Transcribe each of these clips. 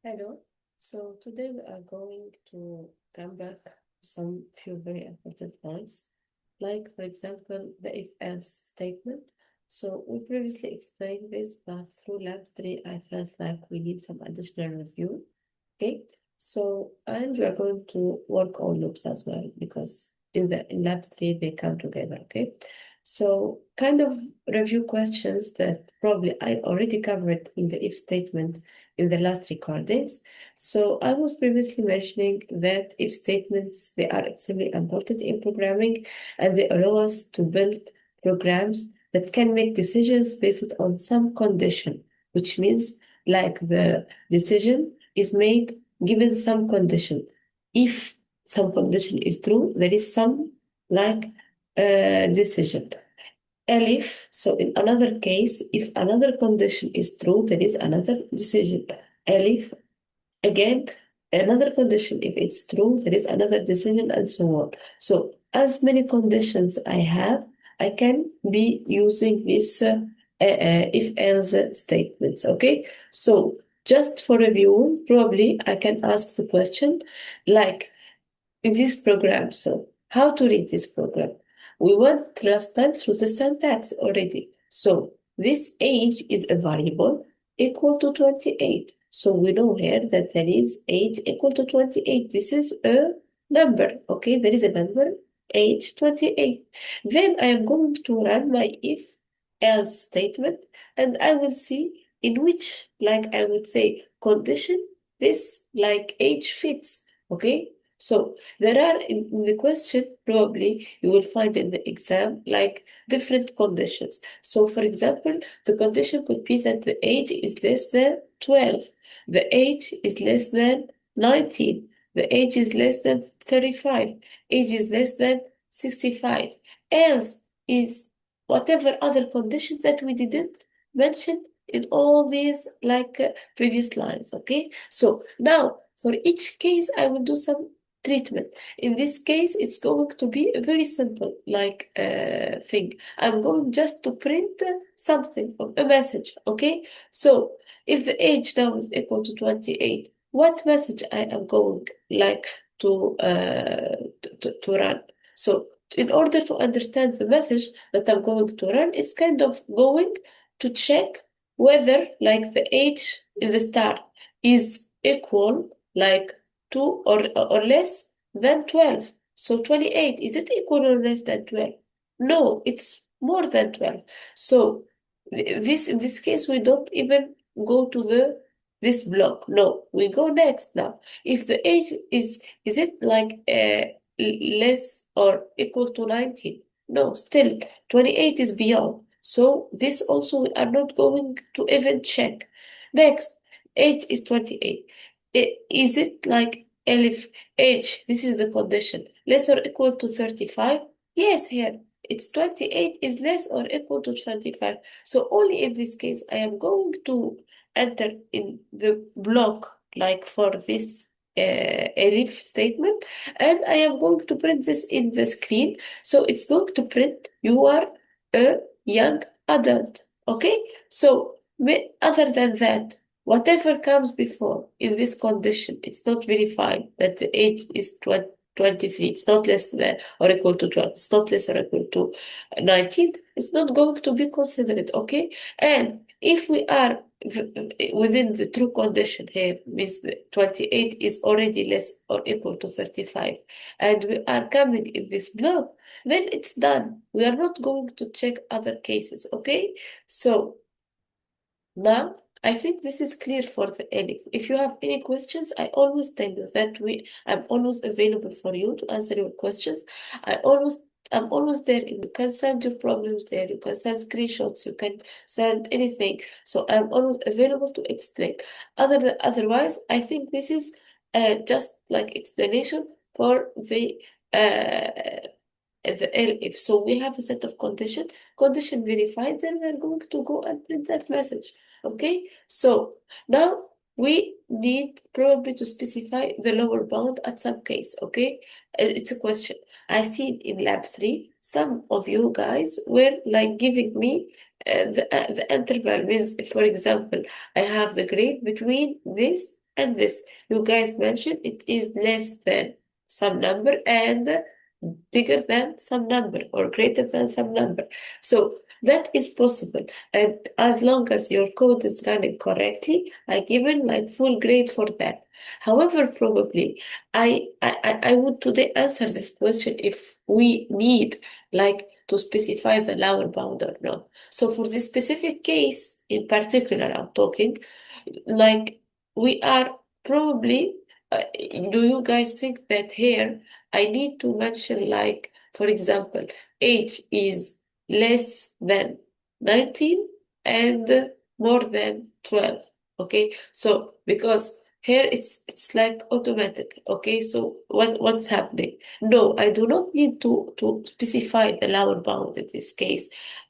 Hello. So today we are going to come back to some few very important points, like for example, the if-else statement. So we previously explained this, but through lab 3, I felt like we need some additional review. Okay. So, and we are going to work on loops as well, because in lab 3, they come together. Okay. So kind of review questions that probably I already covered in the if statement in the last recordings. So I was previously mentioning that if statements, they are extremely important in programming, and they allow us to build programs that can make decisions based on some condition, which means like the decision is made given some condition. If some condition is true, there is some like decision. Elif, so in another case, if another condition is true, there is another decision. Elif, again, another condition, if it's true, there is another decision, and so on. So as many conditions I have, I can be using this if-else statements, okay? So just for review, probably I can ask the question like, in this program. So how to read this program? We went last time through the syntax already. So this age is a variable equal to 28. So we know here that there is age equal to 28. This is a number, okay? There is a number, age 28. Then I am going to run my if else statement, and I will see in which, like I would say, condition this like age fits, okay? So there are in the question, probably you will find in the exam like different conditions. So for example, the condition could be that the age is less than 12, the age is less than 19, the age is less than 35, age is less than 65. Else is whatever other conditions that we didn't mention in all these like previous lines, okay? So now for each case, I will do some treatment. In this case, it's going to be a very simple like thing. I'm going just to print something, a message, okay? So if the age now is equal to 28, what message I am going like to run? So in order to understand the message that I'm going to run, it's kind of going to check whether like the age in the start is equal like 2 or less than 12. So 28, is it equal or less than 12? No, it's more than 12. So this in this case, we don't even go to this block. No, we go next now. If the age is it like less or equal to 19? No, still 28 is beyond. So this also we are not going to even check. Next, age is 28. Is it like if age, this is the condition, less or equal to 35? Yes, here it's 28 is less or equal to 25. So only in this case, I am going to enter in the block like for this elif statement, and I am going to print this in the screen. So it's going to print you are a young adult, okay? So other than that, whatever comes before in this condition, it's not verified that the age is 23, it's not less than or equal to 12, it's not less or equal to 19, it's not going to be considered, okay? And if we are within the true condition here, means the 28 is already less or equal to 35, and we are coming in this block, then it's done. We are not going to check other cases, okay? So now, I think this is clear for the elif. If you have any questions, I always tell you that I'm always available for you to answer your questions. I'm always there. You can send your problems there. You can send screenshots. You can send anything. So I'm always available to explain. Otherwise, I think this is just like explanation for the elif. So we have a set of condition verified, then we're going to go and print that message. Okay, so now we need probably to specify the lower bound at some case. Okay, it's a question. I see in lab 3, some of you guys were like giving me the interval means, for example, I have the grade between this and this. You guys mentioned it is less than some number and bigger than some number or greater than some number. So that is possible. And as long as your code is running correctly, I given like full grade for that. However, probably I would today answer this question if we need like to specify the lower bound or not. So for this specific case in particular, I'm talking like we are probably, do you guys think that here I need to mention like, for example, age is less than 19 and more than 12, okay? So because here it's like automatic, okay? So what's happening? No, I do not need to specify the lower bound in this case.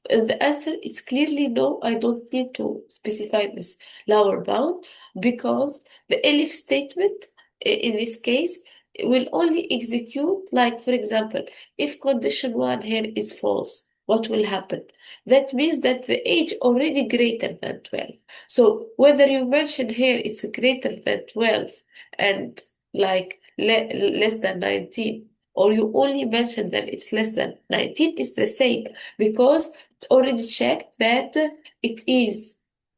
The answer is clearly no, I don't need to specify this lower bound because the elif statement in this case will only execute, like for example, if condition 1 here is false, what will happen? That means that the age already greater than 12. So whether you mention here it's greater than 12 and like less than 19, or you only mention that it's less than 19, is the same because it's already checked that it is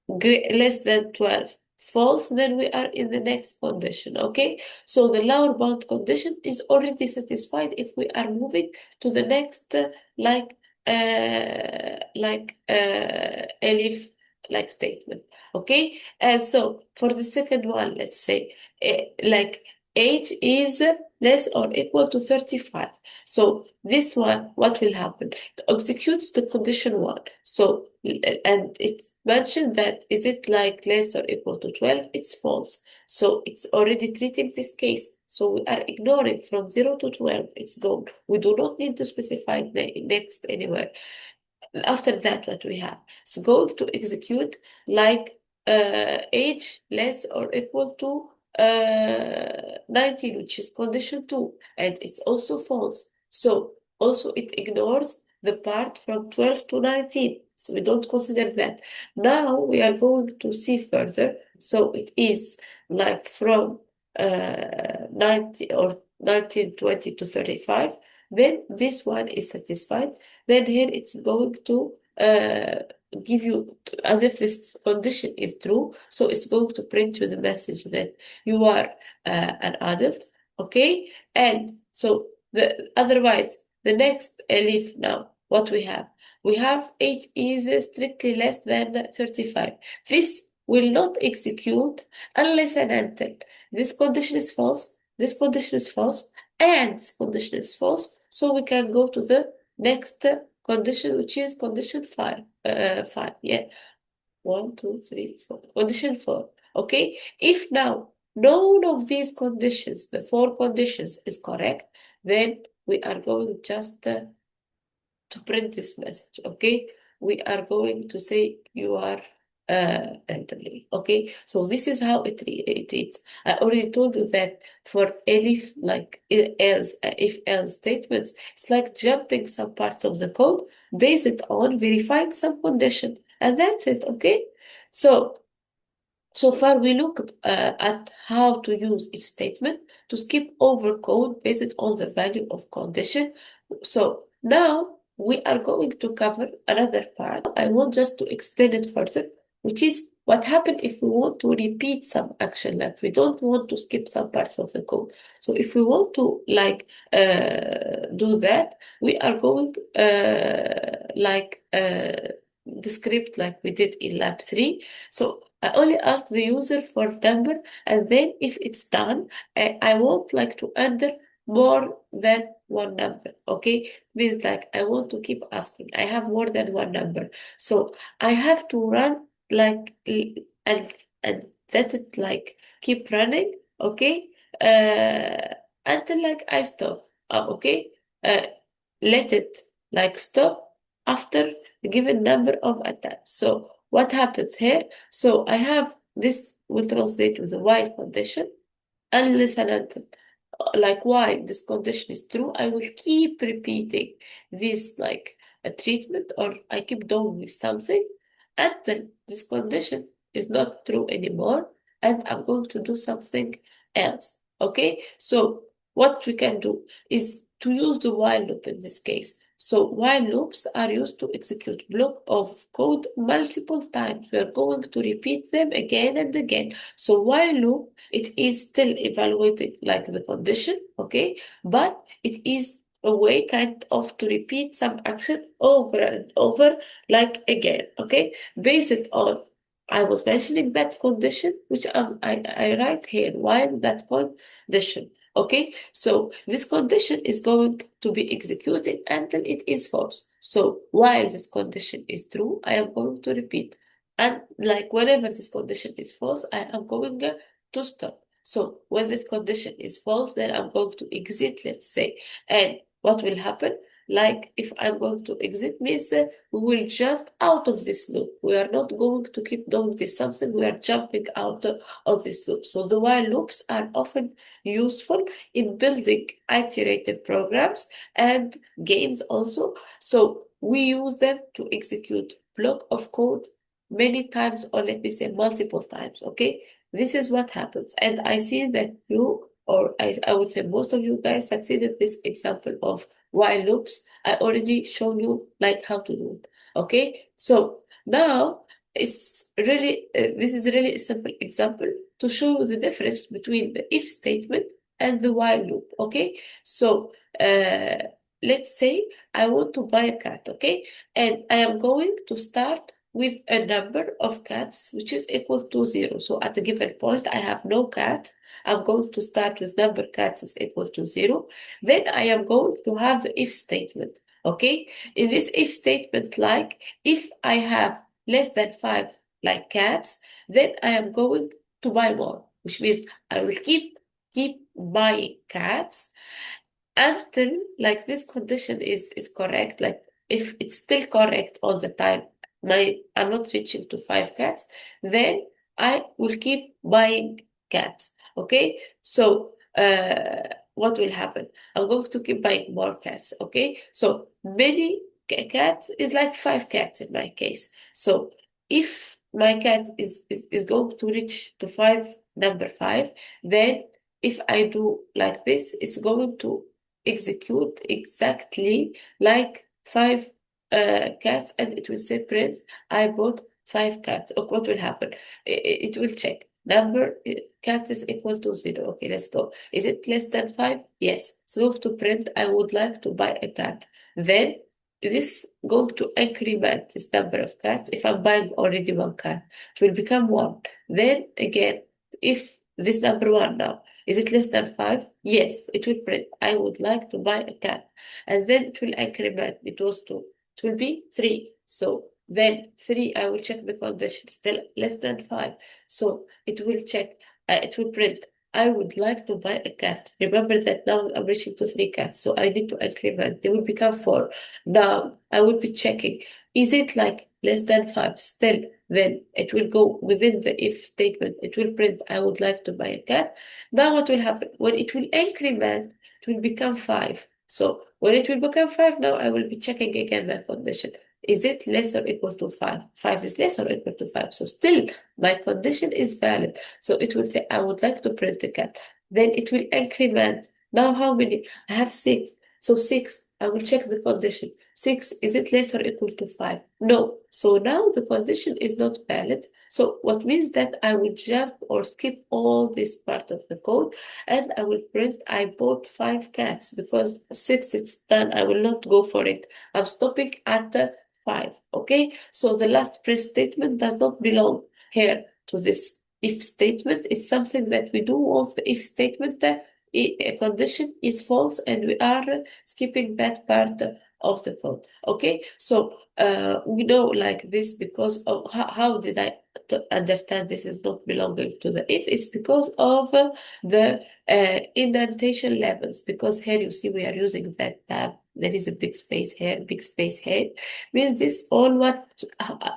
less than 12. False, then we are in the next condition, okay? So the lower bound condition is already satisfied if we are moving to the next elif like statement, okay? And so for the second one, let's say like age is less or equal to 35. So this one, what will happen? It executes the condition 1. So and it's mentioned that is it like less or equal to 12? It's false. So it's already treating this case. So we are ignoring from 0 to 12. It's gone. We do not need to specify the next anywhere. After that, what we have? It's going to execute like age less or equal to 19, which is condition 2, and it's also false. So also it ignores the part from 12 to 19. So we don't consider that. Now we are going to see further. So it is like from 90 or 1920 to 35. Then this one is satisfied. Then here it's going to give you as if this condition is true. So it's going to print you the message that you are an adult, okay? And so otherwise, the next elif now, what we have? We have age is strictly less than 35. This will not execute unless and until this condition is false, this condition is false, and this condition is false. So we can go to the next condition, which is condition 5. 5, yeah. 1, 2, 3, 4. Condition 4. Okay. If now none of these conditions, the 4 conditions, is correct, then we are going just to print this message, okay? We are going to say you are elderly, okay? So this is how it reads. I already told you that for elif, like else, if else statements, it's like jumping some parts of the code based on verifying some condition, and that's it, okay? So far, we looked at how to use if statement to skip over code based on the value of condition. So now we are going to cover another part. I want just to explain it further, which is what happens if we want to repeat some action, like we don't want to skip some parts of the code. So if we want to do that, we are going the script like we did in lab 3. So I only ask the user for number, and then if it's done, I won't like to enter more than one number, okay? Means like I want to keep asking. I have more than one number. So I have to run like and let it like keep running, okay? Until like I stop. Okay? Let it like stop after a given number of attempts. So what happens here? So I have this will translate with a while condition, unless and until like while this condition is true, I will keep repeating this like a treatment, or I keep doing with something until this condition is not true anymore. and I'm going to do something else. Okay, so what we can do is to use the while loop in this case. So while loops are used to execute block of code multiple times. We are going to repeat them again and again. So while loop, it is still evaluating like the condition, okay, but it is a way kind of to repeat some action over and over like again, okay, based on I was mentioning that condition, which I write here, while that condition. Okay, so this condition is going to be executed until it is false. So while this condition is true, I am going to repeat. And like whenever this condition is false, I am going to stop. So when this condition is false, then I'm going to exit, let's say. And what will happen? Like if I'm going to exit means we will jump out of this loop. We are not going to keep doing this something. We are jumping out of this loop. So the while loops are often useful in building iterative programs and games also. So we use them to execute block of code many times, or let me say multiple times. Okay, this is what happens. And I see that you, or I would say most of you guys succeeded this example of while loops. I already shown you like how to do it. Okay, so now it's really this is really a simple example to show the difference between the if statement and the while loop. Okay, so let's say I want to buy a cat. Okay, and I am going to start with a number of cats which is equal to 0. So at a given point I have no cat. I'm going to start with number cats is equal to 0. Then I am going to have the if statement. Okay, in this if statement, like if I have less than 5 like cats, then I am going to buy more, which means I will keep buying cats until like this condition is correct. Like if it's still correct all the time, I'm not reaching to 5 cats, then I will keep buying cats. Okay, so what will happen? I'm going to keep buying more cats. Okay, so many cats is like 5 cats in my case. So if my cat is going to reach to 5, number 5, then if I do like this, it's going to execute exactly like 5 cats, and it will say print I bought 5 cats. Okay, what will happen? It will check number cats is equal to 0. Okay, let's go. Is it less than 5? Yes. So to print I would like to buy a cat. Then this going to increment this number of cats. If I'm buying already 1 cat, it will become 1. Then again, if this number 1 now, is it less than 5? Yes, it will print I would like to buy a cat. And then it will increment. It was 2. It will be 3. So then 3, I will check the condition, still less than 5. So it will check, it will print I would like to buy a cat. Remember that now I'm reaching to 3 cats, so I need to increment. They will become 4. Now I will be checking, is it like less than 5? Still, then it will go within the if statement. It will print I would like to buy a cat. Now what will happen? When it will increment, it will become 5. So when it will become 5, now I will be checking again my condition. Is it less or equal to 5? 5 is less or equal to 5. So still my condition is valid. So it will say I would like to print a cat. Then it will increment. Now how many? I have 6. So 6, I will check the condition. 6, is it less or equal to 5? No. So now the condition is not valid. So what means that I will jump or skip all this part of the code, and I will print I bought 5 cats, because 6 it's done. I will not go for it. I'm stopping at 5. Okay, so the last print statement does not belong here to this if statement. Is something that we do once the if statement a condition is false, and we are skipping that part of the code. Okay, so we know like this because of how did I understand this is not belonging to the if? It's because of the indentation levels, because here you see we are using that tab. There is a big space here, big space here, means this all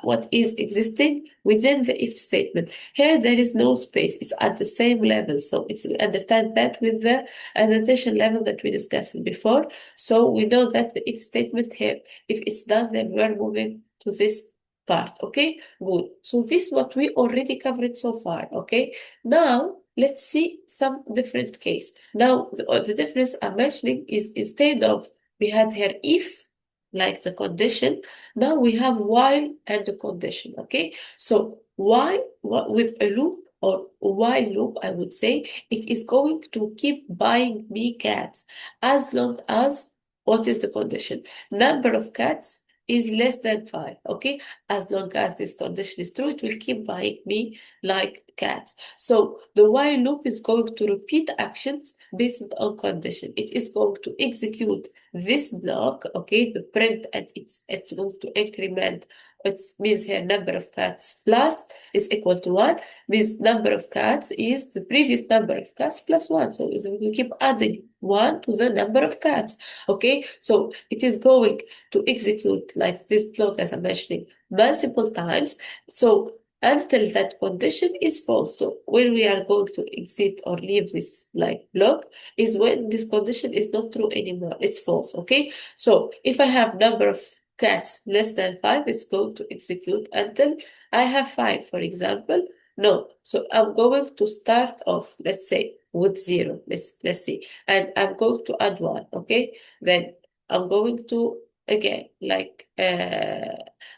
what is existing within the if statement. Here there is no space, it's at the same level. So it's understand that with the annotation level that we discussed before. So we know that the if statement here, if it's done, then we are moving to this part. Okay, good. So this is what we already covered so far. Okay, now let's see some different case. Now the difference I'm mentioning is, instead of we had here if, like the condition, now we have while and the condition. Okay, so while with a loop or while loop, I would say it is going to keep buying me cats as long as, what is the condition? Number of cats is less than 5. Okay, as long as this condition is true, it will keep buying me like cats. So the while loop is going to repeat actions based on condition. It is going to execute this block, okay, the print, and it's going to increment. It means here number of cats plus is equal to 1, means number of cats is the previous number of cats plus 1. So we keep adding 1 to the number of cats. Okay, so it is going to execute like this block, as I'm mentioning, multiple times. So until that condition is false. So when we are going to exit or leave this like block is when this condition is not true anymore. It's false. Okay, so if I have number of cats less than 5, it's going to execute until I have 5, for example. No, so I'm going to start off, let's say, with 0. Let's see, and I'm going to add 1. Okay, then I'm going to again like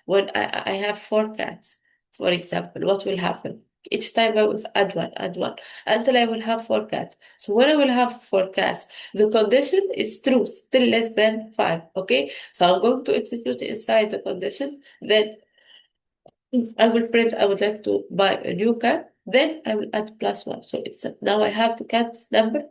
when I have 4 cats, for example, what will happen? Each time I will add one until I will have 4 cats. So when I will have 4 cats, the condition is true, still less than 5. Okay, so I'm going to execute inside the condition. Then I will print, I would like to buy a new cat. Then I will add plus 1. So it's now I have the cat's number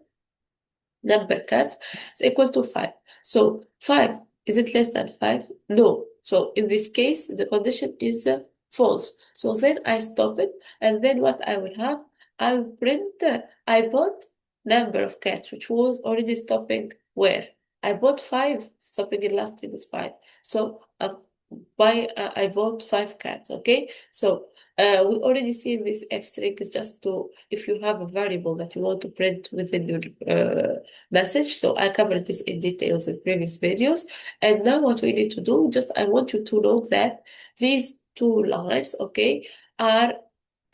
cats is equal to 5. So 5, is it less than 5? No. So in this case, the condition is false. So then I stop it, and then what I will have, I will print, I bought number of cats, which was already stopping where? I bought 5, stopping in last thing is 5. So I bought 5 cats, okay? So we already see this F string is just to, if you have a variable that you want to print within your message. So I covered this in details in previous videos. And now what we need to do, just I want you to know that these 2 lines, okay, are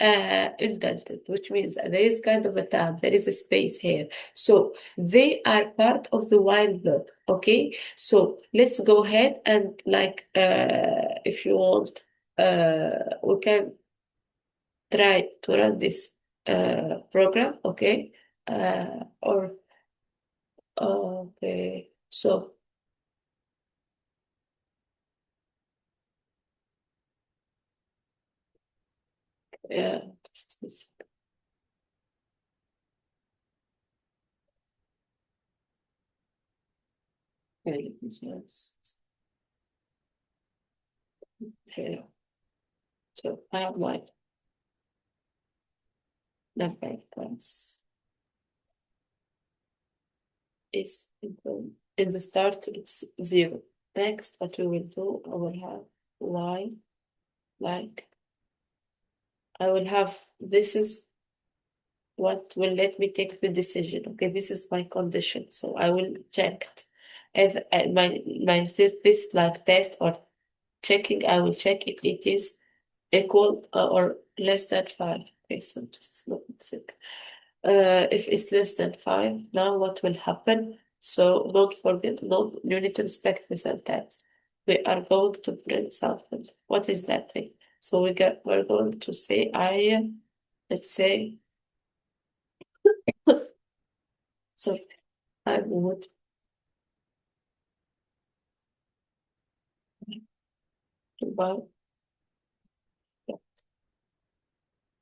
indented, which means there is kind of a tab, there is a space here. So they are part of the while block, okay? So let's go ahead and like, if you want, we can try to run this program, okay? Or okay, so yeah, just this. Okay, this one's here. So I have my number points is in the start it's 0. Next, what we will do, I will have y, like I will have, this is what will let me take the decision. Okay, this is my condition, so I will check it. And my this like test or checking, I will check if it is equal or less than 5. Okay, so just look at it. If it's less than 5, now what will happen? So don't forget, you need to respect the syntax. We are going to print something. What is that thing? So we're going to say let's say, sorry, I would buy,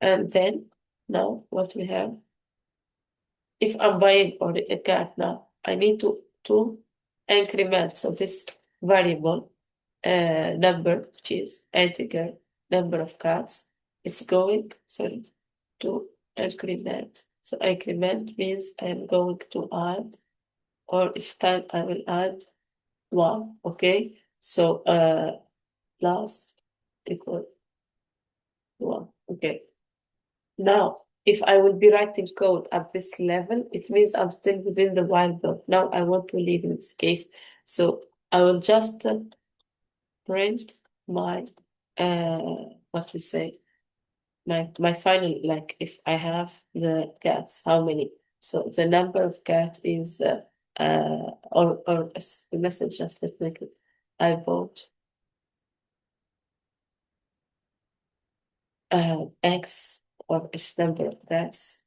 and then now what we have, if I'm buying or a cat now, I need to increment. So this variable number, which is integer number of cats, it's going, sorry, to increment. So increment means I'm going to add, or each time I will add 1. Okay, so plus equal 1. Okay, now if I will be writing code at this level, it means I'm still within the while block. Now I want to leave in this case, so I will just print my what we say, my final, like if I have the cats, how many? So the number of cats is the message, just let me, I bought X or X number of cats,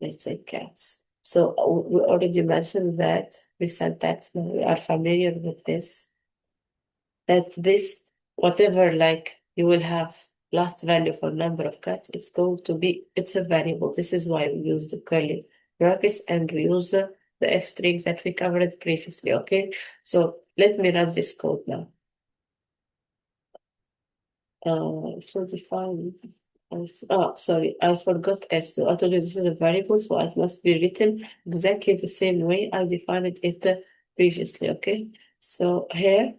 let's say cats. So we already mentioned that with syntax, now we are familiar with this, that this, whatever like you will have last value for number of cats, it's going to be, it's a variable. This is why we use the curly brackets and we use the F string that we covered previously, okay? So let me run this code now. So define. Oh, sorry, I forgot S. So I told you this is a variable, so it must be written exactly the same way I defined it previously, okay? So here,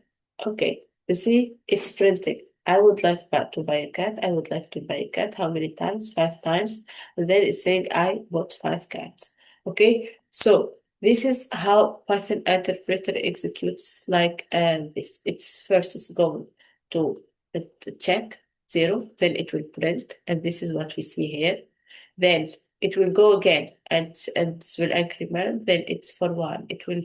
okay, you see, it's printing. I would like to buy a cat. I would like to buy a cat. How many times? 5 times. And then it's saying I bought 5 cats. Okay, so this is how Python interpreter executes like this. It's first it's going to check 0, then it will print, and this is what we see here. Then it will go again and will increment, then it's for 1. It will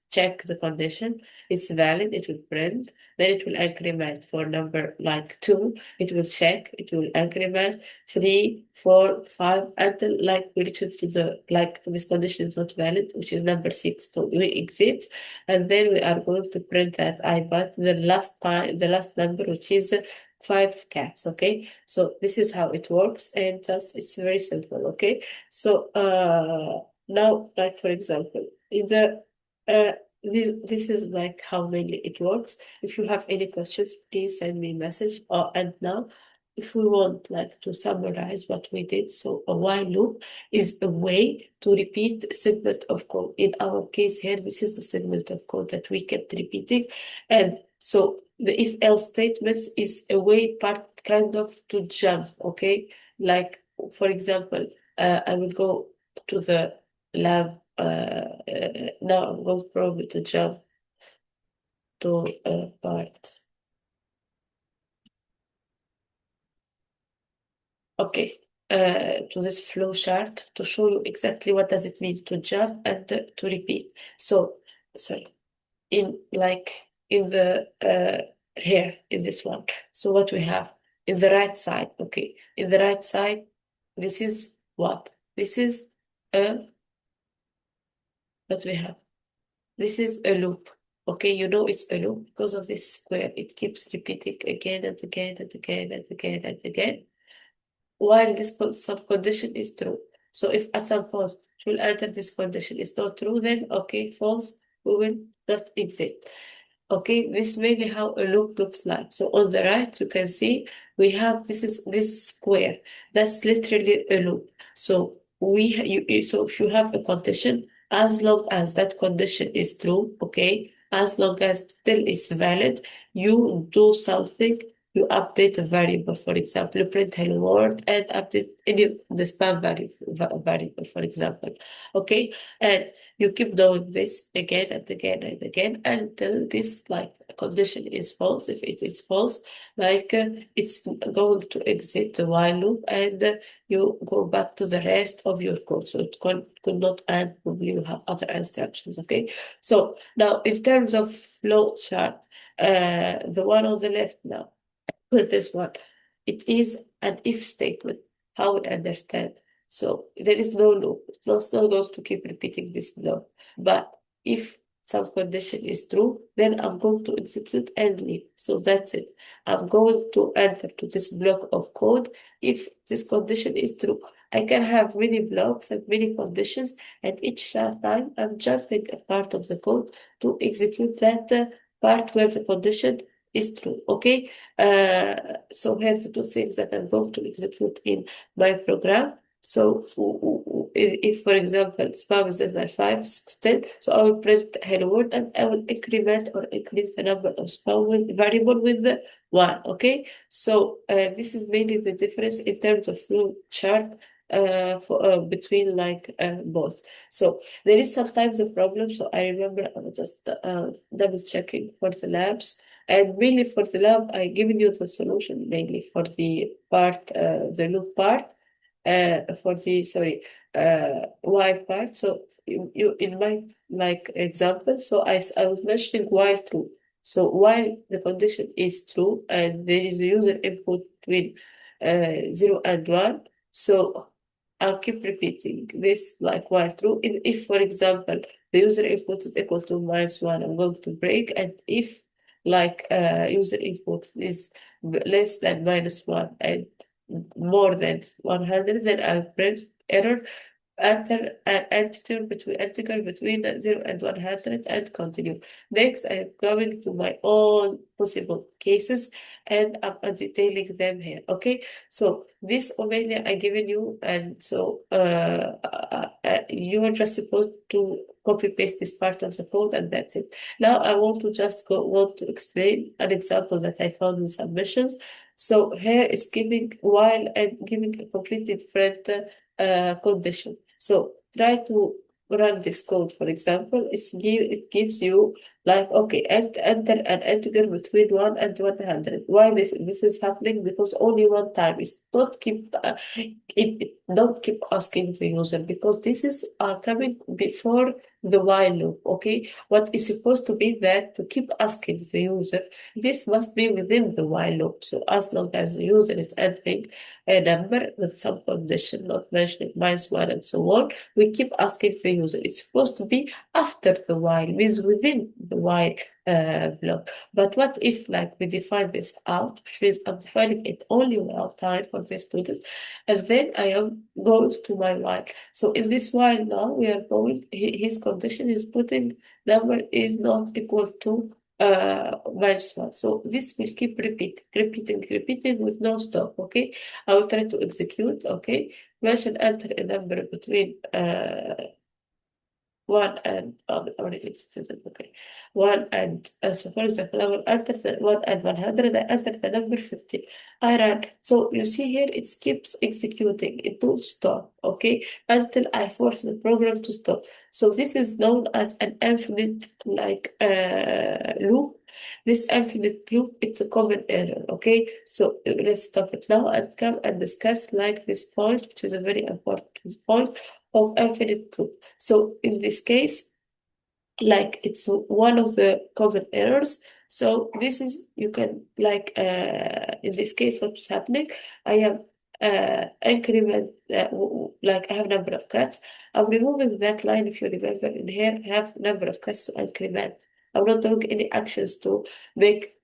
check the condition, it's valid, it will print, then it will increment for number like 2, it will check, it will increment 3, 4, 5, until like we reach to the like this condition is not valid, which is number 6. So we exit, and then we are going to print that I bought the last number, which is 5 cats. Okay, so this is how it works, and just it's very simple. Okay, so now, like for example, in the this is like how mainly it works. If you have any questions, please send me a message. And now, if we want like to summarize what we did, so a while loop is a way to repeat a segment of code. In our case here, this is the segment of code that we kept repeating, and so the if else statements is a way part kind of to jump. Okay, like for example, I will go to the lab. Now I'm going probably to jump to a part. Okay, to this flow chart to show you exactly what does it mean to jump and to repeat. So, sorry, in like in the here in this one. So what we have in the right side, okay, in the right side, this is what? This is a what we have. This is a loop. Okay, you know it's a loop because of this square. It keeps repeating again and again and again and again and again while this some condition is true. So if at some point it will enter this condition is not true, then okay, false, we will just exit. Okay, this is mainly how a loop looks like. So on the right, you can see we have this square. That's literally a loop. So so if you have a condition, as long as that condition is true, okay, as long as still is valid, you do something, you update a variable, for example, you print hello world and update any the span variable, for example. Okay, and you keep doing this again and again and again until this like condition is false. If it is false, like it's going to exit the while loop, and you go back to the rest of your code. So it could not end, probably you have other instructions. Okay, so now in terms of flow chart, the one on the left now, with this one, it is an if statement, how we understand. So there is no loop. It's not going to keep repeating this block. But if some condition is true, then I'm going to execute and leave. So that's it. I'm going to enter to this block of code if this condition is true. I can have many blocks and many conditions, and each time I'm jumping a part of the code to execute that part where the condition is true. Okay, so here's the two things that I'm going to execute in my program. So if for example, spam is less than 5 still, so I will print hello world and I will increment or increase the number of spam with variable with the 1. Okay, so this is mainly the difference in terms of flow chart for between like both. So there is sometimes a problem. So I remember I was just double checking for the labs. And mainly for the lab, I given you the solution mainly for the part, the loop part, for the, sorry, while part. So you in my like example, so I was mentioning while true. So while the condition is true and there is a user input between 0 and 1, so I'll keep repeating this like while true. If for example, the user input is equal to -1, I'm going to break. And if like user input is less than -1 and more than 100, then I'll print error, enter an integer between 0 and 100 and continue. Next, I'm going to my all possible cases and I'm detailing them here. Okay, so this mainly I given you, and so you are just supposed to copy paste this part of the code and that's it. Now I want to just want to explain an example that I found in submissions. So here is giving while and giving a completely different condition. So try to run this code, for example. It gives you like, okay, enter an integer between 1 and 100. Why this is happening? Because only one time. It's not keep it don't keep asking the user, because this is coming before the while loop. Okay, what is supposed to be that to keep asking the user, this must be within the while loop. So as long as the user is entering a number with some condition, not mentioning -1 and so on, we keep asking the user. It's supposed to be after the while, means within the while block. But what if like we define this out, which means I'm defining it only while time for this student, and then I am going to my while. So in this while now we are going, his condition is putting number is not equal to -1. So this will keep repeating with no stop. Okay, I will try to execute. Okay, mention enter a number between 1 and already executed. Okay, 1 and so for example, I will enter the 1 and 100. I enter the number 50. I ran. So you see here, it keeps executing. It don't stop. Okay, until I force the program to stop. So this is known as an infinite like loop. This infinite loop, it's a common error. Okay, so let's stop it now and come and discuss like this point, which is a very important point of infinite loop. So in this case, like it's one of the common errors. So this is, you can like in this case, what's happening, I am increment like I have number of cuts. I'm removing that line. If you remember in here, have number of cuts to increment. I'm not doing any actions to make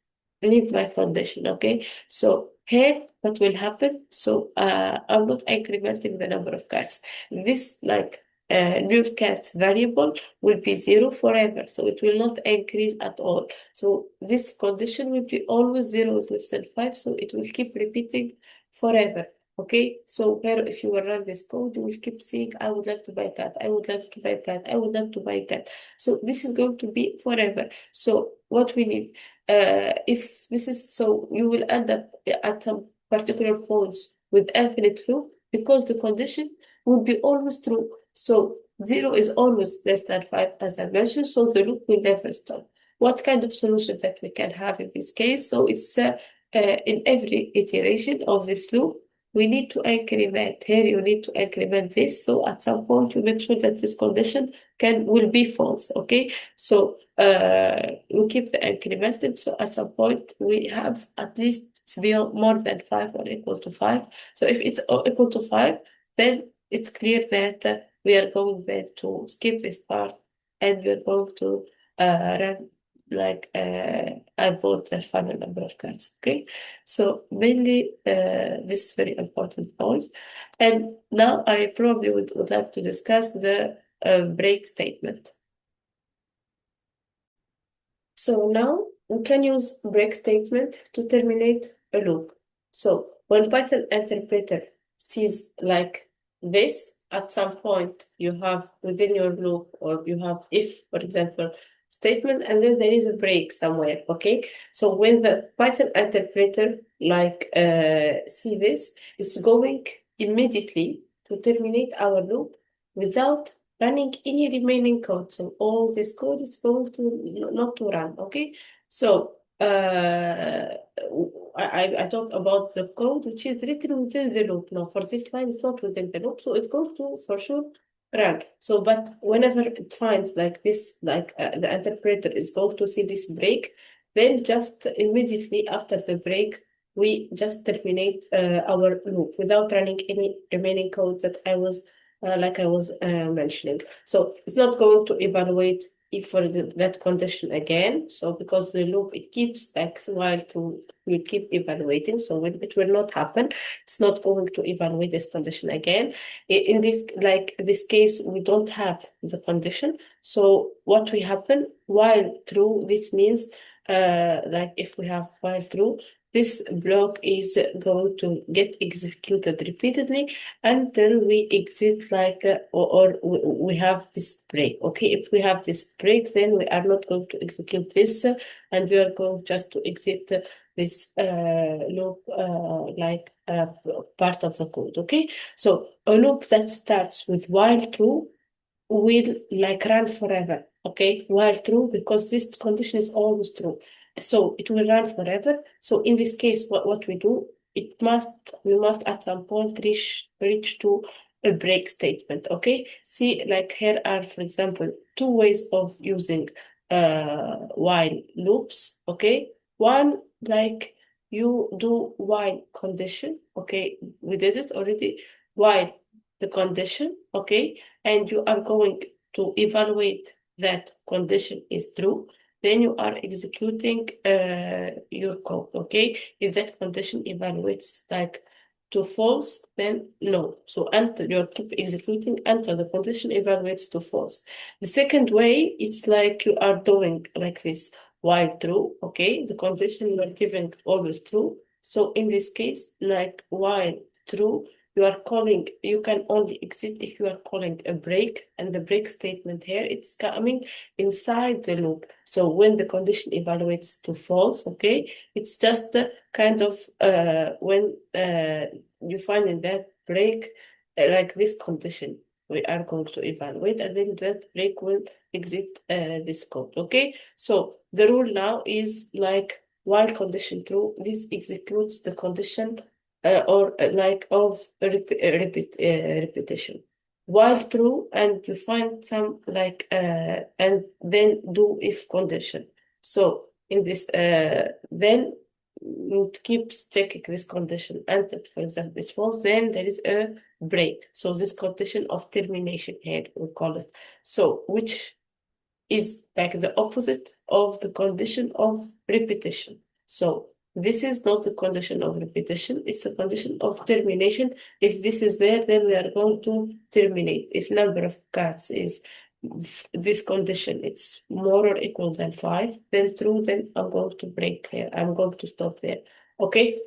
leave my condition. Okay, so here what will happen, so I'm not incrementing the number of cuts. This like new cats variable will be 0 forever, so it will not increase at all. So this condition will be always 0 is less than 5, so it will keep repeating forever. Okay, so here if you will run this code, you will keep saying, I would like to buy cat, I would like to buy cat, I would like to buy cat. So this is going to be forever. So what we need, if this is, so you will end up at some particular points with infinite loop, because the condition will be always true. So 0 is always less than 5, as I mentioned, so the loop will never stop. What kind of solution that we can have in this case? So it's in every iteration of this loop, we need to increment. Here you need to increment this. So at some point you make sure that this condition will be false. Okay, so we keep the incremented. So at some point we have at least it's beyond more than 5 or equal to 5. So if it's equal to 5, then it's clear that we are going there to skip this part, and we're going to run like I bought the final number of cards. Okay, so mainly this is very important point. And now I probably would like to discuss the break statement. So now we can use break statement to terminate a loop. So when Python interpreter sees like this, at some point you have within your loop, or you have if, for example, statement, and then there is a break somewhere. Okay, so when the Python interpreter like see this, it's going immediately to terminate our loop without running any remaining code. So all this code is going to not to run. Okay, so uh, I talk about the code which is written within the loop. Now, for this line, it's not within the loop, so it's going to for sure run. So, but whenever it finds like this, like the interpreter is going to see this break, then just immediately after the break, we just terminate our loop without running any remaining code that I was mentioning. So it's not going to evaluate if for that condition again. So because the loop, it keeps X while to will keep evaluating. So it will not happen. It's not going to evaluate this condition again. In this, like this case, we don't have the condition. So what will happen while true, this means like if we have while true, this block is going to get executed repeatedly until we exit or we have this break. Okay, if we have this break, then we are not going to execute this and we are going just to exit this loop part of the code. Okay, so a loop that starts with while true will like run forever. Okay, while true, because this condition is always true, so it will run forever. So in this case, what we do, we must at some point reach to a break statement. Okay, see, like here are, for example, two ways of using while loops. Okay, one, like you do while condition. Okay, we did it already. While the condition. Okay, and you are going to evaluate that condition is true, then you are executing your code. Okay, if that condition evaluates like to false, then no. So until you keep executing until the condition evaluates to false. The second way, it's like you are doing like this while true. Okay, the condition you are giving always true. So in this case, like while true, you can only exit if you are calling a break, and the break statement here, it's coming inside the loop. So when the condition evaluates to false, okay, it's just kind of when you find in that break like this condition, we are going to evaluate, and then that break will exit this code. Okay, so the rule now is like while condition true, this executes the condition or like of repetition. While true, and you find some and then do if condition. So in this, then you keep checking this condition until, for example, it's false. Then there is a break. So this condition of termination here we call it. So which is like the opposite of the condition of repetition. So this is not the condition of repetition, it's a condition of termination. If this is there, then we are going to terminate. If number of cats is this condition, it's more or equal than 5, then true, then I'm going to break here. I'm going to stop there. Okay?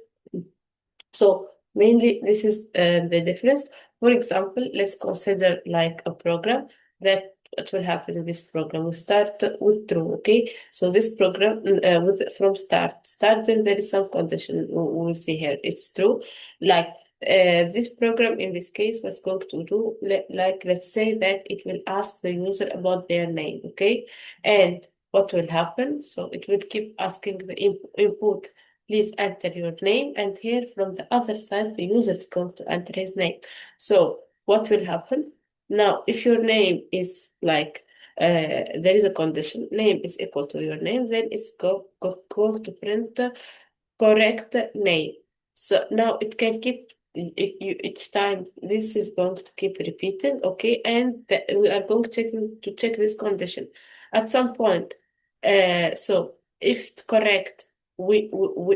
So mainly this is the difference. For example, let's consider like a program that what will happen in this program. We start with true, okay? So this program with from start, then there is some condition we will see here. It's true. Like this program in this case, what's going to do, like let's say that it will ask the user about their name, okay? And what will happen? So it will keep asking the input, please enter your name, and here from the other side, the user is going to enter his name. So what will happen? Now, if your name is like, there is a condition, name is equal to your name, then it's going to print the correct name. So now it can keep, each time this is going to keep repeating, okay? And we are going to check this condition. At some point, so if it's correct, we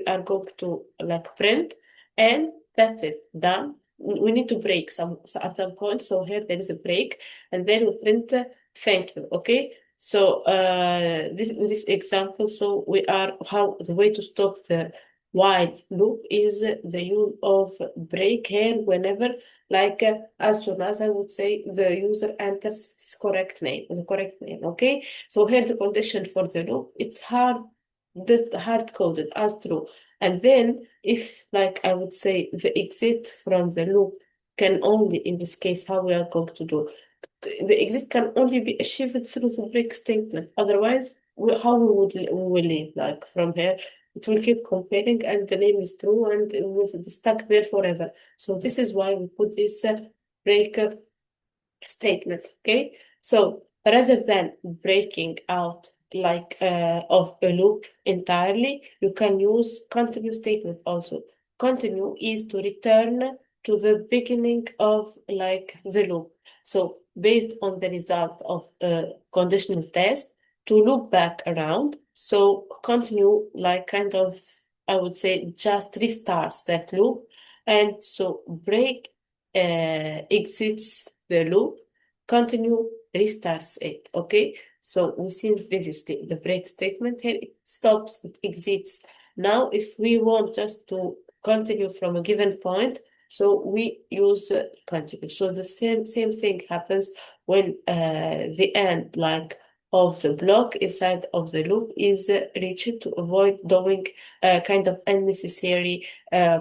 are going to like print, and that's it, done. We need to break at some point. So here there is a break, and then we print thank you. Okay. So this in this example, so we are how the way to stop the while loop is the use of break here whenever as soon as I would say the user enters his correct name, the correct name. Okay. So here the condition for the loop, it's hard coded as true. And then if like I would say the exit from the loop can only, in this case, how we are going to do, the exit can only be achieved through the break statement. Otherwise, how we will leave, like from here. It will keep comparing, and the name is true, and it will be stuck there forever. So this is why we put this break statement. Okay, so rather than breaking out like of a loop entirely, you can use continue statement also. Continue is to return to the beginning of like the loop. So based on the result of a conditional test, to loop back around. So continue like kind of, I would say, just restarts that loop. And so break exits the loop, continue restarts it. Okay, so we seen previously the break statement here, it stops, it exits. Now if we want just to continue from a given point, so we use continue. So the same thing happens when the end like of the block inside of the loop is reached, to avoid doing kind of unnecessary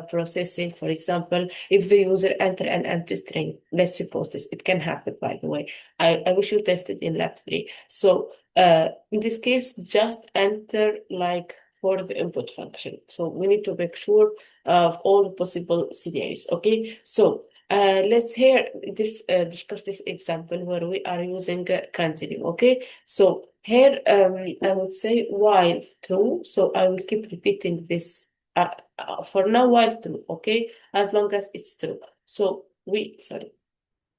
processing. For example, if the user enter an empty string, let's suppose this, it can happen, by the way. I wish you tested in lab 3. So in this case, just enter like for the input function. So we need to make sure of all possible scenarios. Okay, so let's here discuss this example where we are using continue. Okay, so here I would say while true. So I will keep repeating this for now while true. Okay, as long as it's true. So sorry.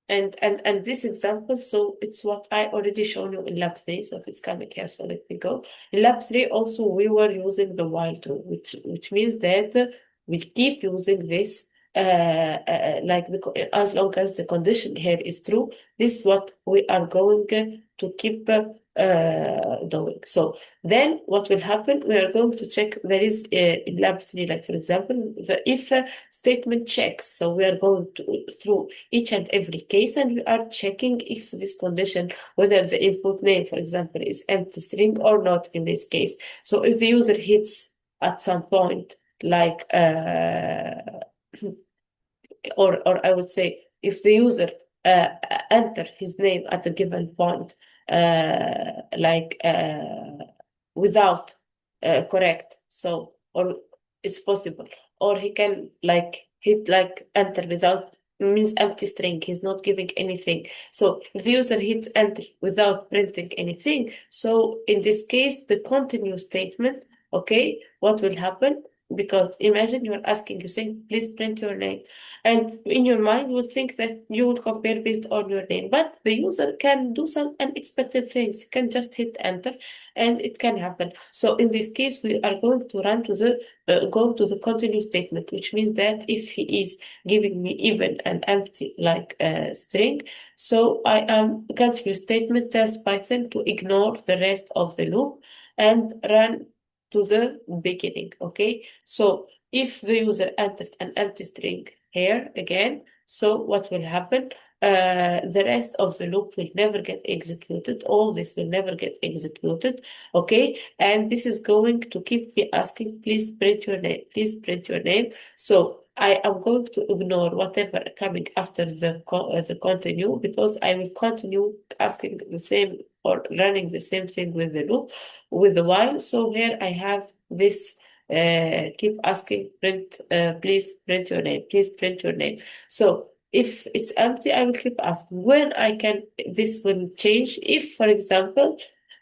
And this example, so it's what I already shown you in lab 3, so if it's coming here, so let me go. In lab 3 also we were using the while true, which means that we keep using this like as long as the condition here is true. This is what we are going to keep doing. So then what will happen, we are going to check, there is in lab 3, like for example, the if statement checks. So we are going to through each and every case, and we are checking if this condition, whether the input name, for example, is empty string or not in this case. So if the user hits at some point, like or I would say, if the user enter his name at a given point, like without correct, so or it's possible, or he can like hit like enter without, means empty string, he's not giving anything. So if the user hits enter without printing anything, so in this case the continue statement, okay, what will happen? Because imagine you're asking, you saying please print your name, and in your mind you will think that you will compare based on your name, but the user can do some unexpected things. He can just hit enter and it can happen. So in this case we are going to run to the go to the continue statement, which means that if he is giving me even an empty like string, so I am continue statement tells Python to ignore the rest of the loop and run to the beginning. Okay, so if the user enters an empty string here again, so what will happen? The rest of the loop will never get executed. All this will never get executed. Okay, and this is going to keep me asking, please print your name, please print your name. So I am going to ignore whatever coming after the continue, because I will continue asking the same or running the same thing with the loop, with the while. So here I have this keep asking, print, please print your name, please print your name. So if it's empty, I will keep asking. When I can, this will change if, for example,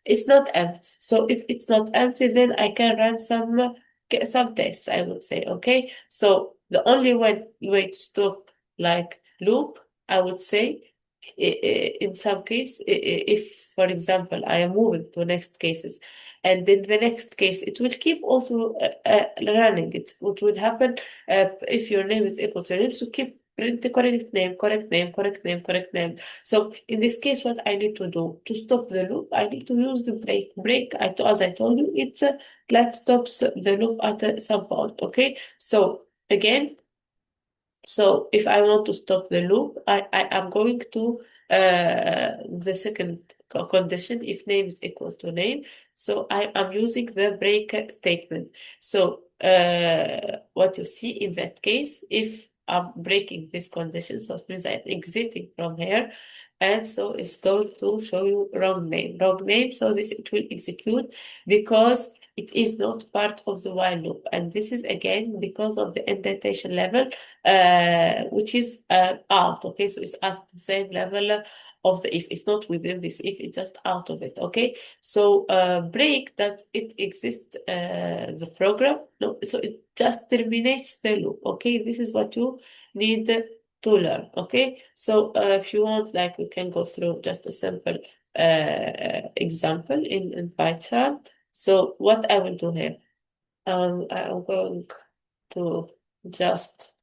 it's not empty. So if it's not empty, then I can run some tests, I would say. Okay, so the only way to stop like loop, I would say, in some case, if for example I am moving to next cases, and then the next case it will keep also running. What will happen if your name is equal to your name, so keep print the correct name, correct name, correct name, correct name. So in this case, what I need to do to stop the loop, I need to use the break. As I told you, it's like stops the loop at some point. Okay, so again, so if I want to stop the loop, I am going to the second condition, if name is equal to name. So I am using the break statement. So what you see in that case, if I'm breaking this condition, so it means I'm exiting from here, and so it's going to show you wrong name, so this it will execute because it is not part of the while loop, and this is again because of the indentation level, which is out. Okay, so it's at the same level of the if. It's not within this if, it's just out of it. Okay, so break, that it exists the program, no, so it just terminates the loop. Okay, this is what you need to learn. Okay, so if you want, like, we can go through just a simple example in Python. So what I will do here, I'm going to just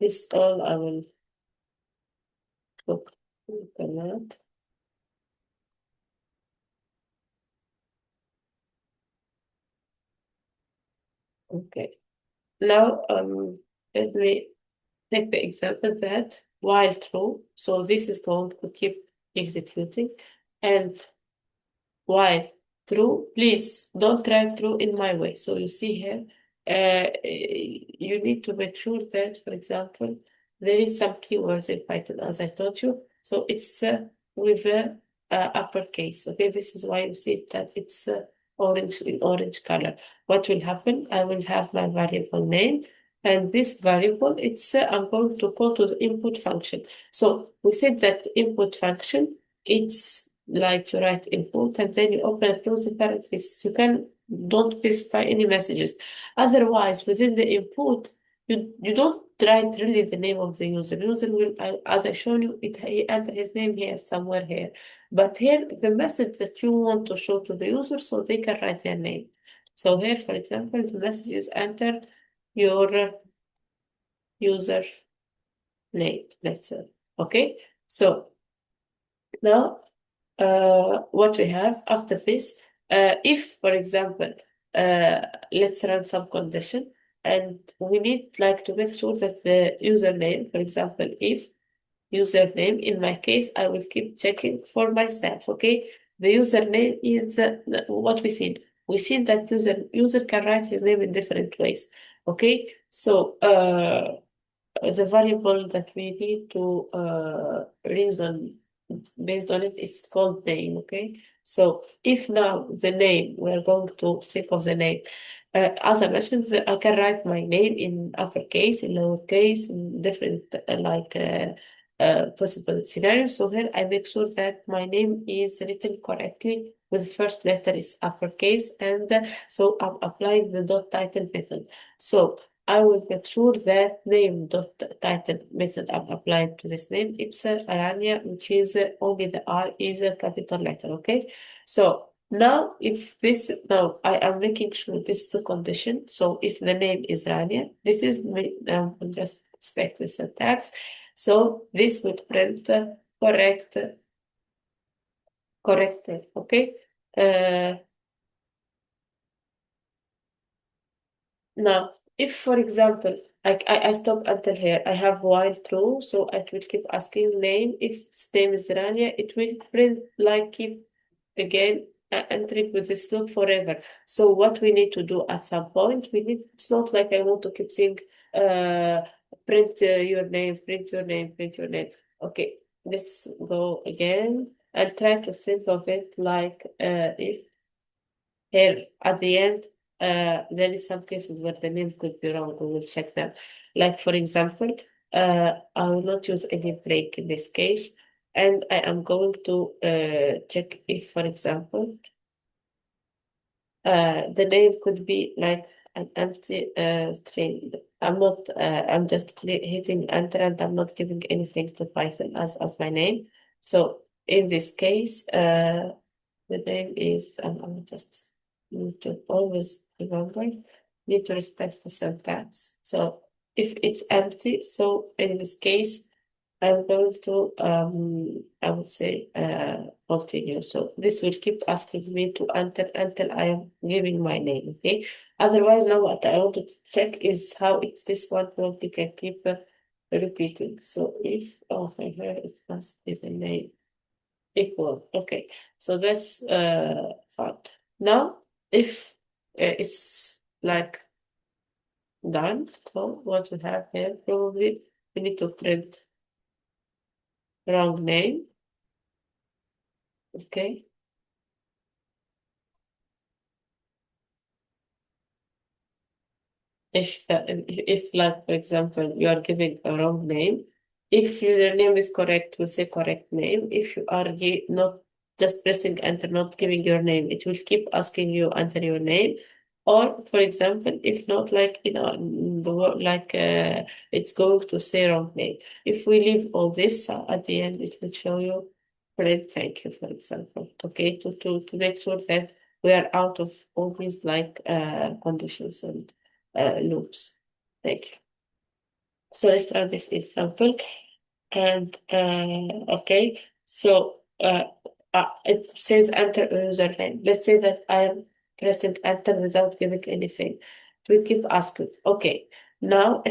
this all I will look at. Okay, now let me take the example that while true, so this is going to keep executing, and while true, please don't try true in my way. So you see here, you need to make sure that, for example, there is some keywords in Python, as I told you. So it's with a uppercase. Okay, this is why you see that it's orange in orange color. What will happen? I will have my variable name, and this variable, it's I'm going to call to the input function. So we said that input function, it's like you write input and then you open and close the parentheses. You can don't specify any messages. Otherwise, within the input, you don't write really the name of the user. User will, as I shown you, he enter his name here, somewhere here. But here, the message that you want to show to the user, so they can write their name. So here, for example, the message is enter your user name, let's say. Okay, so now what we have after this, if, for example, let's run some condition, and we need like to make sure that the username, for example, if username, in my case, I will keep checking for myself. Okay, the username is what we seen. We seen that user can write his name in different ways. Okay, so the variable that we need to reason based on it is called name. Okay, so if now the name, we're going to think of the name, as I mentioned, I can write my name in uppercase, in lowercase, in different possible scenarios. So here I make sure that my name is written correctly with the first letter is uppercase, and so I'm applying the dot title method. So I will make sure that name dot title method I'm applying to this name, it's Arania, which is only the R is a capital letter. Okay, so now if this, now I am making sure this is a condition. So if the name is Rania, this is now I'll just inspect the syntax. So this would print correct, corrected. Okay. Now, if for example, I stop until here, I have while true, so it will keep asking name. If its name is Rania, it will print like keep again entering with this loop forever. So what we need to do at some point, we need, it's not like I want to keep saying uh, print your name, print your name, print your name. Okay, let's go again. I'll try to think of it like if here at the end, there is some cases where the name could be wrong. We will check them. Like for example, I will not use any break in this case, and I am going to check if, for example, the name could be like an empty string. I'm not. I'm just hitting enter, and I'm not giving anything to Python as my name. So in this case, the name is, I'm just need to always remember, need to respect the syntax. So if it's empty, so in this case, I'm going to, I would say, continue. So this will keep asking me to enter until I am giving my name, okay? Otherwise, now what I want to check is how it's this one will be can keep repeating. So if, okay, here it must be the name equal. Okay, so that's fine. Now, if it's like done, so what we have here, probably we need to print wrong name. Okay. If like for example you are giving a wrong name, if your name is correct, we'll say correct name. If you are not just pressing enter, not giving your name, it will keep asking you enter your name. Or for example, if not, like in the word like it's going to say wrong name. If we leave all this at the end, it will show you print thank you, for example. Okay, to make sure that we are out of all these like conditions and loops. Thank you. So let's start this example. And okay, so it says enter a username. Let's say that I am pressing enter without giving anything. We keep asking. Okay, now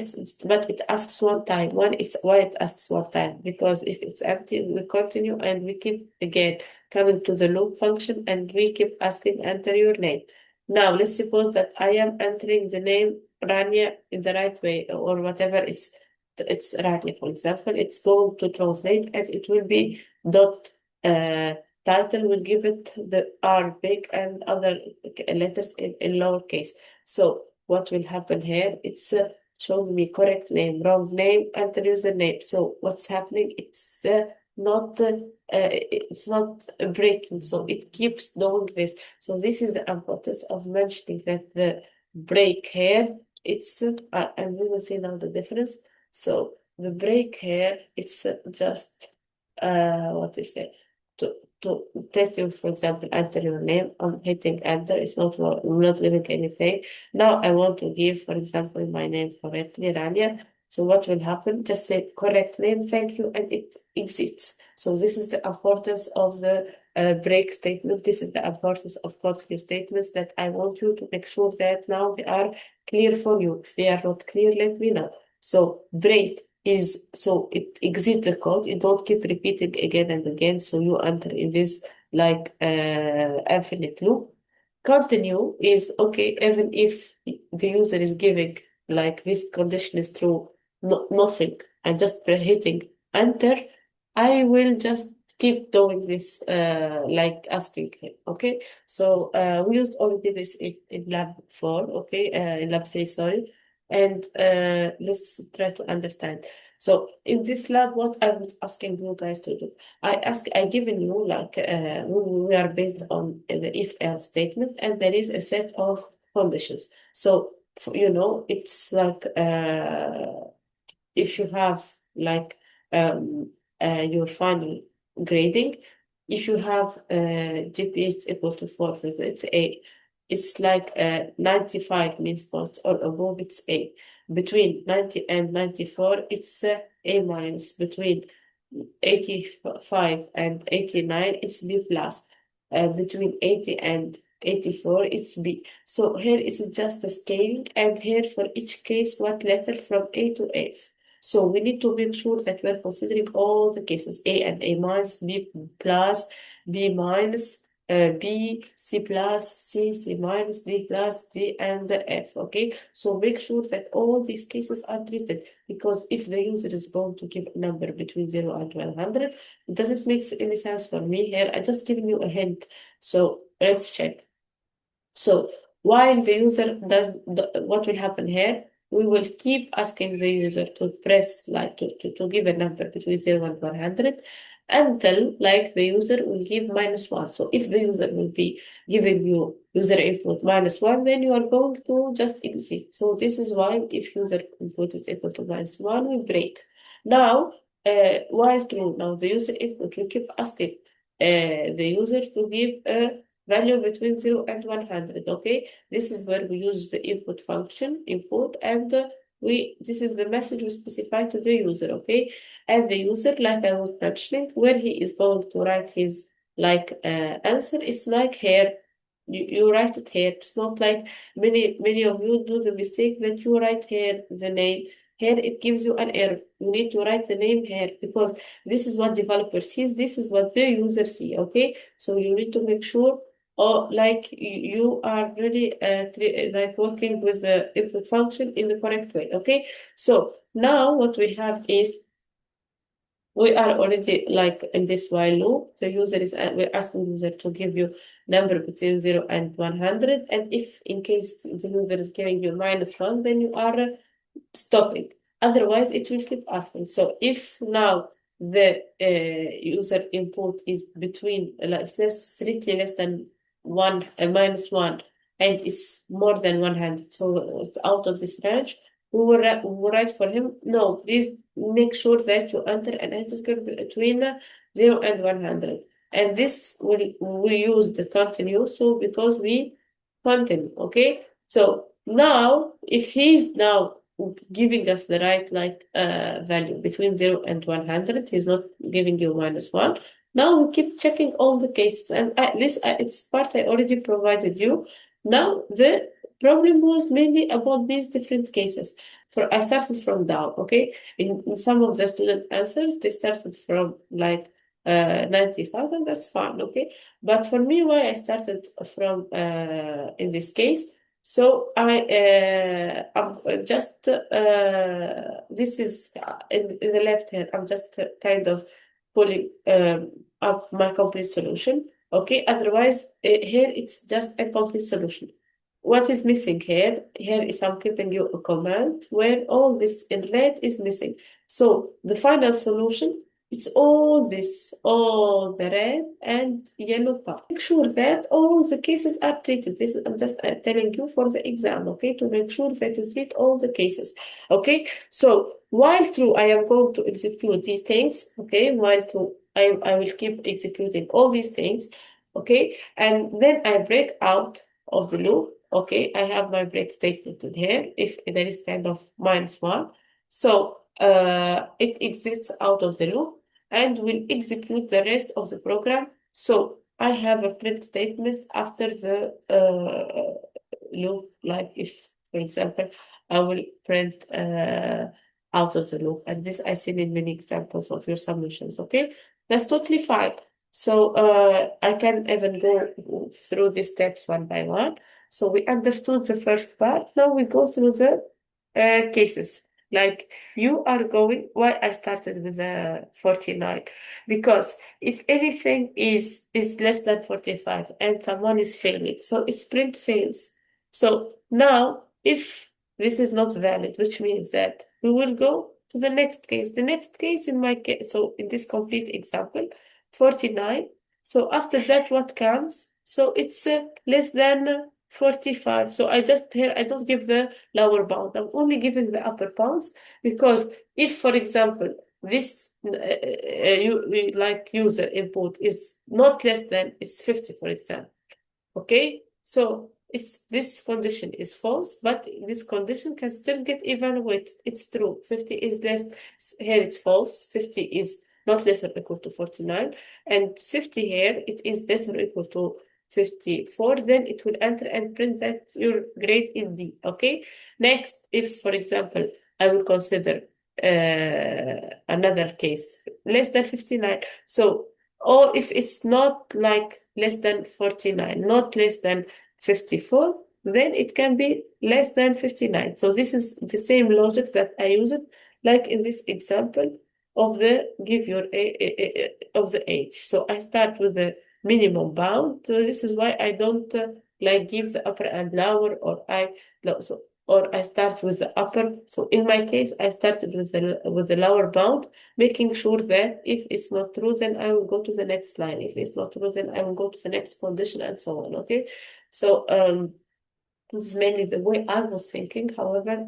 but it asks one time. Why it asks one time? Because if it's empty, we continue and we keep again coming to the loop function and we keep asking enter your name. Now let's suppose that I am entering the name Rania in the right way or whatever it's Rania, for example, it's going to translate and it will be dot title will give it the R big and other letters in lowercase. So what will happen here? It's showing me correct name, wrong name, enter username. So what's happening? It's not breaking, so it keeps doing this. So this is the importance of mentioning that the break here. It's and we will see now the difference. So the break here, it's just what is it? To tell you, for example, enter your name. I'm hitting enter. It's I'm not giving anything. Now I want to give, for example, my name correctly, Rania. So what will happen? Just say correct name, thank you, and it exits. So this is the importance of the break statement. This is the importance of continue statements that I want you to make sure that now they are clear for you. If they are not clear, let me know. So break is so it exits the code. It don't keep repeating again and again. So you enter in this like infinite loop. Continue is okay, even if the user is giving like this condition is true, nothing, and just hitting enter, I will just keep doing this like asking him. Okay, so we used already this in lab 4, okay, in lab 3, sorry. And let's try to understand. So in this lab, what I was asking you guys to do, I given you like we are based on the if else statement, and there is a set of conditions. So it's like if you have like your final grading, if you have GPA is equal to 4, for it's A. It's like 95 means points or above, it's A. Between 90 and 94, it's A minus. Between 85 and 89, it's B plus. Between 80 and 84, it's B. So here is just the scaling, and here for each case, what letter from A to F. So we need to make sure that we're considering all the cases, A and A minus, B plus, B minus, B, C plus, C minus, D plus, D, and F, okay? So make sure that all these cases are treated, because if the user is going to give a number between 0 and 100, it doesn't make any sense for me here. I just giving you a hint. So let's check. So while the user does, what will happen here? We will keep asking the user to press like to give a number between 0 and 100 until like the user will give -1. So if the user will be giving you user input -1, then you are going to just exit. So this is why if user input is equal to -1, we break. Now, while true, now the user input, we keep asking the user to give a value between 0 and 100, okay? This is where we use the input function, input, and this is the message we specify to the user, okay? And the user, like I was mentioning, where he is going to write his like answer is like here. You write it here. It's not like many of you do the mistake that you write here the name. Here it gives you an error. You need to write the name here, because this is what developer sees. This is what the user see. Okay, so you need to make sure, or like you are really like working with the input function in the correct way. Okay, so now what we have is we are already like in this while loop. The user is, we're asking the user to give you number between 0 and 100. And if in case the user is giving you -1, then you are stopping. Otherwise, it will keep asking. So if now the user input is between, it's strictly less than one, -1, and it's more than 100, so it's out of this range, we will write for him, no, please make sure that you enter an integer between 0 and 100. And this we use the continue, so because we continue, okay? So now, if he's now giving us the right value between 0 and 100, he's not giving you -1. Now we keep checking all the cases, and it's part I already provided you. Now the problem was mainly about these different cases. I started from down, okay? In some of the student answers, they started from 95, and that's fine, okay? But for me, why I started from in this case, so I'm just this is in the left hand. I'm just kind of pulling up my complete solution. Okay. Otherwise, here it's just a complete solution. What is missing here? Here is I'm giving you a command where all this in red is missing. So the final solution, it's all this, all the red and yellow part. Make sure that all the cases are treated. This I'm just telling you for the exam, okay? To make sure that you treat all the cases, okay? So while true, I am going to execute these things, okay? While true, I will keep executing all these things, okay? And then I break out of the loop, okay? I have my break statement in here if there is kind of -1. So it exits out of the loop and will execute the rest of the program. So I have a print statement after the loop, like if, for example, I will print out of the loop. And this I seen in many examples of your submissions, okay? That's totally fine. So I can even go through these steps one by one. So we understood the first part. Now we go through the cases. Like you are going, why I started with 49? Because if anything is less than 45 and someone is failing, so its print fails. So now if this is not valid, which means that we will go to the next case. The next case in my case, so in this complete example, 49. So after that, what comes? So it's less than 45. So I just here, I don't give the lower bound. I'm only giving the upper bounds because if, for example, this user input is not less than, it's 50, for example. Okay, so this condition is false, but this condition can still get evaluated. It's true. 50 is less, here it's false. 50 is not less or equal to 49. And 50 here, it is less or equal to 54. Then it will enter and print that your grade is D. Okay. Next, if, for example, I will consider another case, less than 59. So or if it's not like less than 49, not less than 54, then it can be less than 59. So this is the same logic that I used, like in this example of the give your of the age. So I start with the minimum bound. So this is why I don't give the upper and lower, or I start with the upper. So in my case, I started with the lower bound, making sure that if it's not true, then I will go to the next line. If it's not true, then I will go to the next condition and so on, okay? So this is mainly the way I was thinking. However,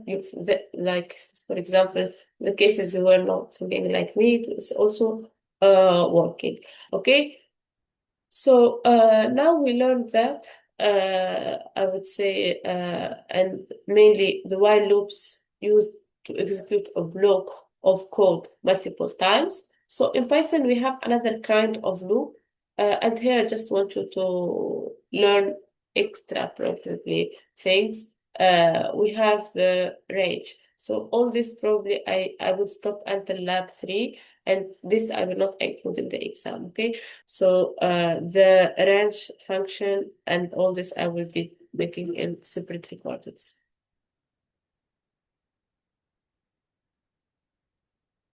for example, the cases you were not thinking like me, it was also working, okay? So now we learned that I would say, and mainly the while loops used to execute a block of code multiple times. So in Python, we have another kind of loop. And here I just want you to learn extra probably things. We have the range. So all this probably I will stop until lab 3, and this I will not include in the exam, okay? So the range function and all this I will be making in separate recordings.